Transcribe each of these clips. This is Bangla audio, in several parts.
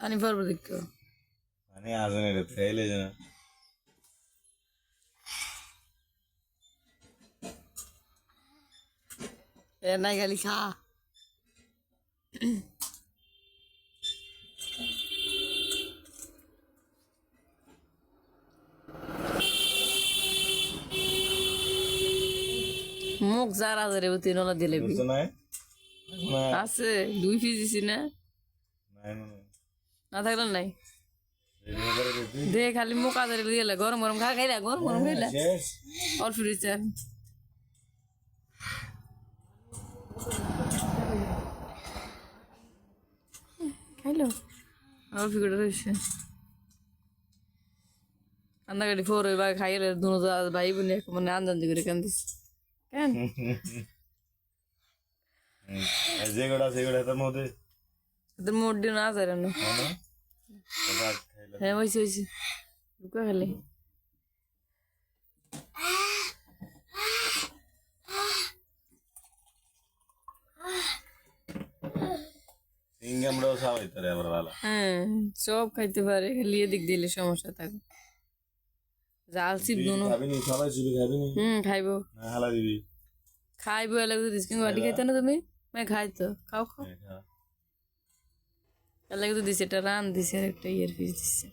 আনি পারবো দেখো মানে আজন এটা খাইলে জানা এ নাই খালি খা মুখ যারা যারে উতি নলা দিলে বুঝছো না আছে 2 পিস দিছি না নাই না না থাকলে নাই রেডি করে দিছি দে খালি মুখ আদারে দিলে গরম গরম খা খাইলা গরম গরম খাইলা শেষ অল্প দিছে খাইলো অল্প করে রয়েছে আন্দা গাড়ি ফোর ওই বা খাইলে দুনো ভাই বোনে মানে আন্দাজ করে কান্দিস কেন যেগুলা সেগুলা তার মধ্যে তোর মোট দিন না যায় না হ্যাঁ হয়েছে হয়েছে ঢুকা খালি সিঙ্গামড়াও সবাই তারে আবার ভালো হ্যাঁ সব খাইতে পারে খালি এদিক দিলে সমস্যা থাকে জাল চিপ দুনো খাবি নি সবাই চুবি খাবি নি খাইবো না হালা দিবি খাইবো এলাকা দিস কিন্তু বাটি খাইতে না তুমি খাই তো খাও খাও এলাকা তো দিছে এটা রান দিছে আর একটা ইয়ার পিস দিছে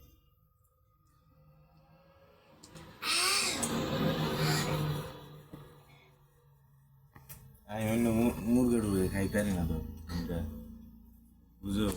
আমি অন্য মুরগি টুরগি খাই পারি না তো বুঝো